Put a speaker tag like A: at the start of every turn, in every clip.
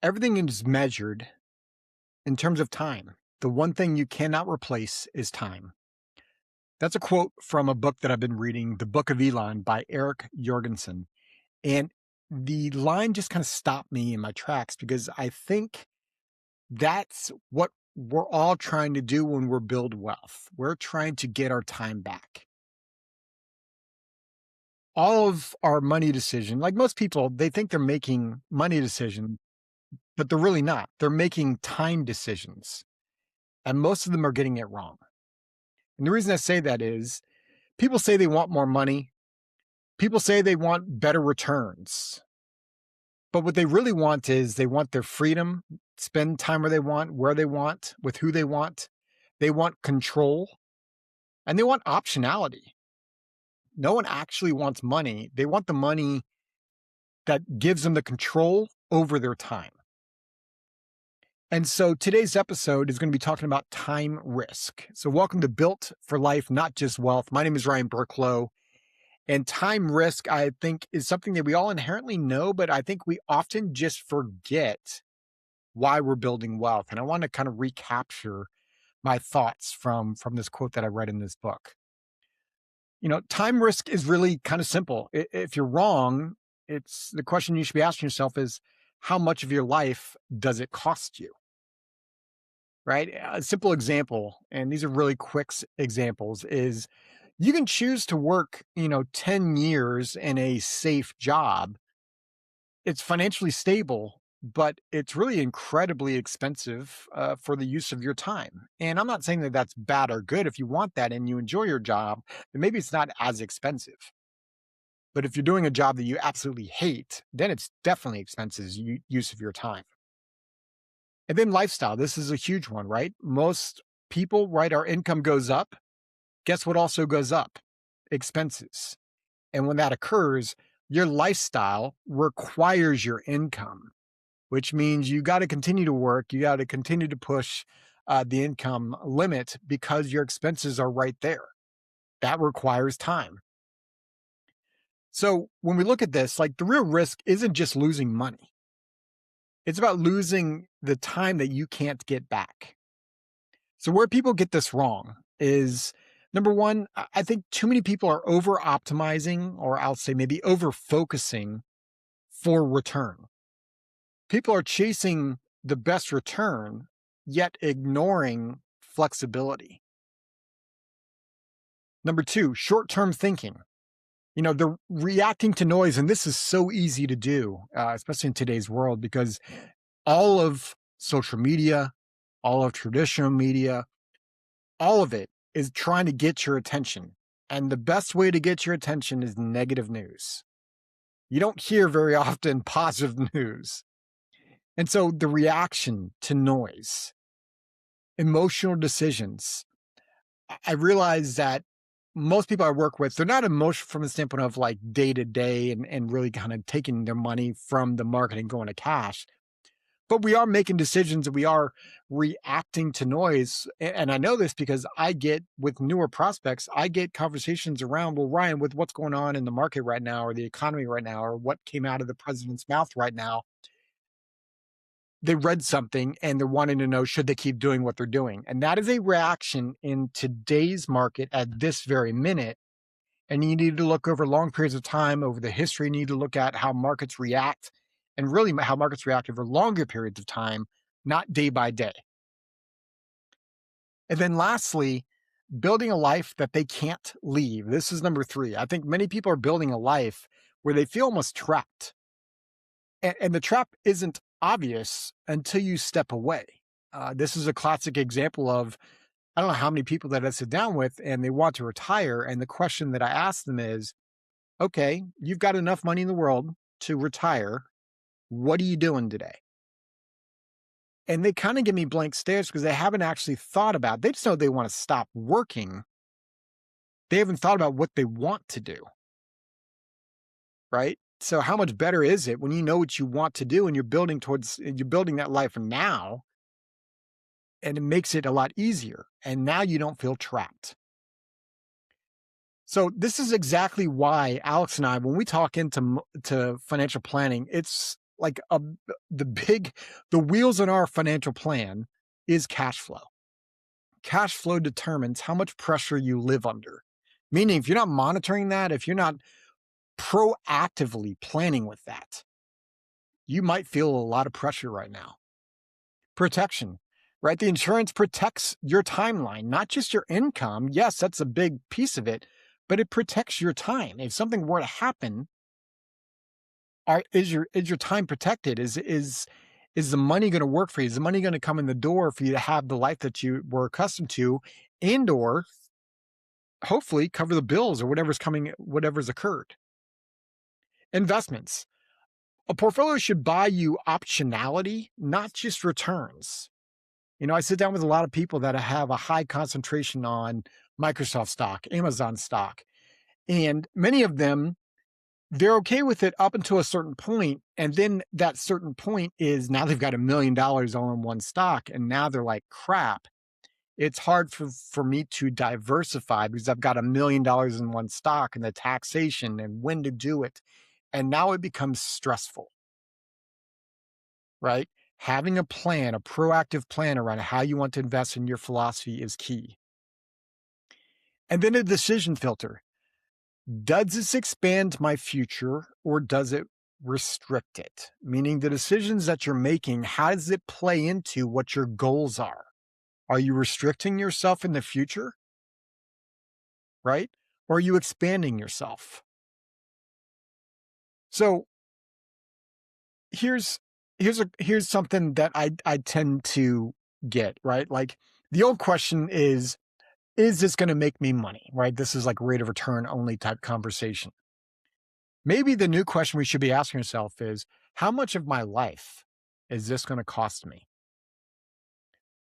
A: Everything is measured in terms of time. The one thing you cannot replace is time. That's a quote from a book that I've been reading, The Book of Elon by Eric Jorgensen. And the line just kind of stopped me in my tracks because I think that's what we're all trying to do when we're build wealth. We're trying to get our time back. All of our money decision, like most people, they think they're making money decisions, but they're really not. They're making time decisions. And most of them are getting it wrong. And the reason I say that is people say they want more money. People say they want better returns. But what they really want is they want their freedom, spend time where they want, with who they want. They want control and they want optionality. No one actually wants money. They want the money that gives them the control over their time. And so today's episode is going to be talking about time risk. So welcome to Built for Life, Not Just Wealth. My name is Ryan Burklo. And time risk, I think, is something that we all inherently know, but I think we often just forget why we're building wealth. And I want to kind of recapture my thoughts from this quote that I read in this book. You know, time risk is really kind of simple. If you're wrong, it's the question you should be asking yourself is, how much of your life does it cost you? Right? A simple example, and these are really quick examples, is you can choose to work, 10 years in a safe job. It's financially stable, but it's really incredibly expensive for the use of your time. And I'm not saying that that's bad or good. If you want that and you enjoy your job, then maybe it's not as expensive. But if you're doing a job that you absolutely hate, then it's definitely expensive use of your time. And then lifestyle. This is a huge one, right? Most people, right? Our income goes up. Guess what also goes up? Expenses. And when that occurs, your lifestyle requires your income, which means you got to continue to work. You got to continue to push the income limit because your expenses are right there. That requires time. So when we look at this, like the real risk isn't just losing money. It's about losing the time that you can't get back. So where people get this wrong is number one, I think too many people are over optimizing, or I'll say maybe over focusing for return. People are chasing the best return, yet ignoring flexibility. Number two, short-term thinking. They're reacting to noise, and this is so easy to do, especially in today's world, because all of social media, all of traditional media, all of it is trying to get your attention. And the best way to get your attention is negative news. You don't hear very often positive news. And so the reaction to noise, emotional decisions, I realize that most people I work with, they're not emotional from the standpoint of like day to day and really kind of taking their money from the market and going to cash. But we are making decisions and we are reacting to noise. And I know this because I get with newer prospects, I get conversations around, well, Ryan, with what's going on in the market right now, or the economy right now, or what came out of the president's mouth right now. They read something and they're wanting to know, should they keep doing what they're doing? And that is a reaction in today's market at this very minute. And you need to look over long periods of time, over the history. You need to look at how markets react and really how markets react over longer periods of time, not day by day. And then lastly, building a life that they can't leave. This is number three. I think many people are building a life where they feel almost trapped. And the trap isn't obvious until you step away. This is a classic example of, I don't know how many people that I sit down with and they want to retire. And the question that I ask them is, okay, you've got enough money in the world to retire. What are you doing today? And they kind of give me blank stares because they haven't actually thought about it. They just know they want to stop working. They haven't thought about what they want to do. Right? So how much better is it when you know what you want to do and you're building that life now, and it makes it a lot easier. And now you don't feel trapped. So this is exactly why Alex and I, when we talk into financial planning, it's the wheels in our financial plan is cash flow. Cash flow determines how much pressure you live under. Meaning, if you're not monitoring that, if you're not proactively planning with that, you might feel a lot of pressure right now. Protection, right? The insurance protects your timeline, not just your income. Yes, that's a big piece of it, but it protects your time. If something were to happen, is your time protected? Is the money going to work for you? Is the money going to come in the door for you to have the life that you were accustomed to, and or hopefully cover the bills or whatever's occurred? Investments. A portfolio should buy you optionality, not just returns. I sit down with a lot of people that have a high concentration on Microsoft stock, Amazon stock, and many of them, they're okay with it up until a certain point. And then that certain point is now they've got $1 million all in one stock. And now they're like, crap, it's hard for me to diversify because I've got $1 million in one stock and the taxation and when to do it. And now it becomes stressful, right? Having a plan, a proactive plan around how you want to invest in your philosophy is key. And then a decision filter. Does this expand my future or does it restrict it? Meaning the decisions that you're making, how does it play into what your goals are? Are you restricting yourself in the future? Right? Or are you expanding yourself? So here's something that I tend to get, right? Like the old question is this going to make me money, right? This is like rate of return only type conversation. Maybe the new question we should be asking ourselves is, how much of my life is this going to cost me?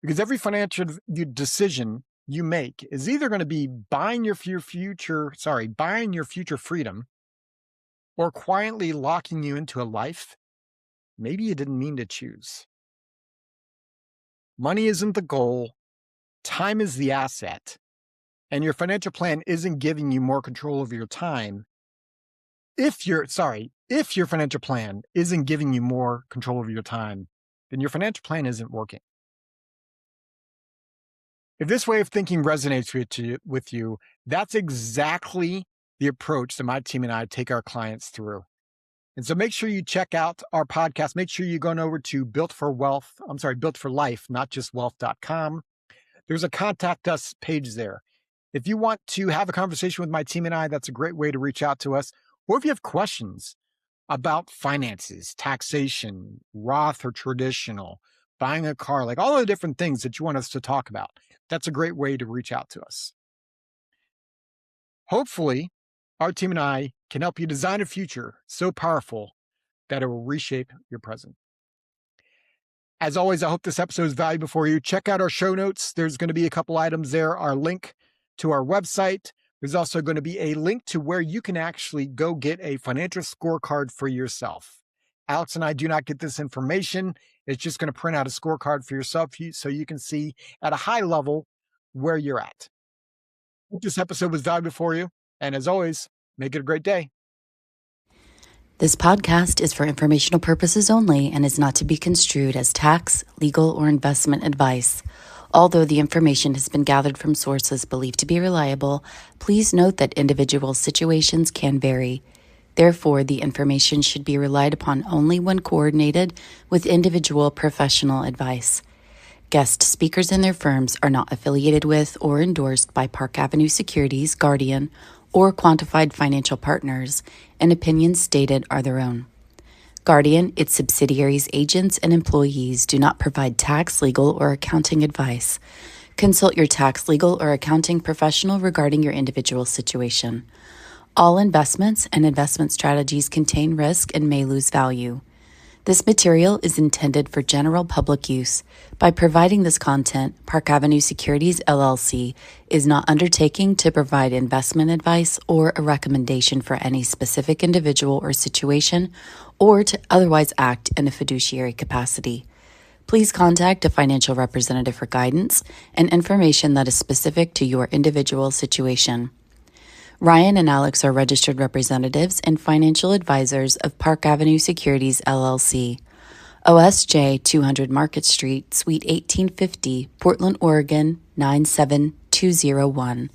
A: Because every financial decision you make is either going to be buying your future freedom or quietly locking you into a life maybe you didn't mean to choose. Money isn't the goal. Time is the asset. And your financial plan isn't giving you more control over your time. If your financial plan isn't giving you more control over your time, then your financial plan isn't working. If this way of thinking resonates with you, that's exactly the approach that my team and I take our clients through. And so make sure you check out our podcast. Make sure you're going over to Built for Life, not just wealth.com. There's a contact us page there. If you want to have a conversation with my team and I, that's a great way to reach out to us. Or if you have questions about finances, taxation, Roth or traditional, buying a car, like all the different things that you want us to talk about, that's a great way to reach out to us. Hopefully, our team and I can help you design a future so powerful that it will reshape your present. As always, I hope this episode is valuable for you. Check out our show notes. There's going to be a couple items there. Our link to our website. There's also going to be a link to where you can actually go get a financial scorecard for yourself. Alex and I do not get this information. It's just going to print out a scorecard for yourself so you can see at a high level where you're at. Hope this episode was valuable for you. And as always, make it a great day.
B: This podcast is for informational purposes only and is not to be construed as tax, legal, or investment advice. Although the information has been gathered from sources believed to be reliable, please note that individual situations can vary. Therefore, the information should be relied upon only when coordinated with individual professional advice. Guest speakers and their firms are not affiliated with or endorsed by Park Avenue Securities, Guardian, or Quantified Financial Partners, and opinions stated are their own. Guardian, its subsidiaries, agents, and employees do not provide tax, legal, or accounting advice. Consult your tax, legal, or accounting professional regarding your individual situation. All investments and investment strategies contain risk and may lose value. This material is intended for general public use. By providing this content, Park Avenue Securities, LLC is not undertaking to provide investment advice or a recommendation for any specific individual or situation, or to otherwise act in a fiduciary capacity. Please contact a financial representative for guidance and information that is specific to your individual situation. Ryan and Alex are registered representatives and financial advisors of Park Avenue Securities, LLC. OSJ 200 Market Street, Suite 1850, Portland, Oregon 97201.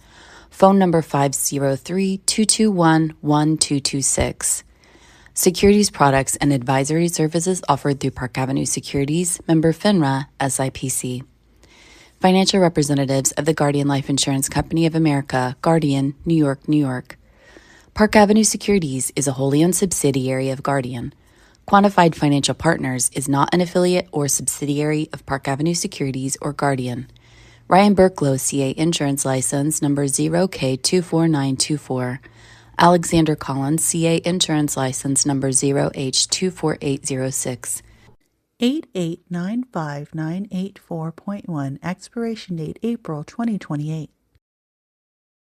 B: Phone number 503-221-1226. Securities products and advisory services offered through Park Avenue Securities, member FINRA, SIPC. Financial representatives of the Guardian Life Insurance Company of America, Guardian, New York, New York. Park Avenue Securities is a wholly owned subsidiary of Guardian. Quantified Financial Partners is not an affiliate or subsidiary of Park Avenue Securities or Guardian. Ryan Burklo, CA Insurance License Number 0K24924. Alexander Collins, CA Insurance License Number 0H24806.
C: 8895984.1, expiration date April 2028.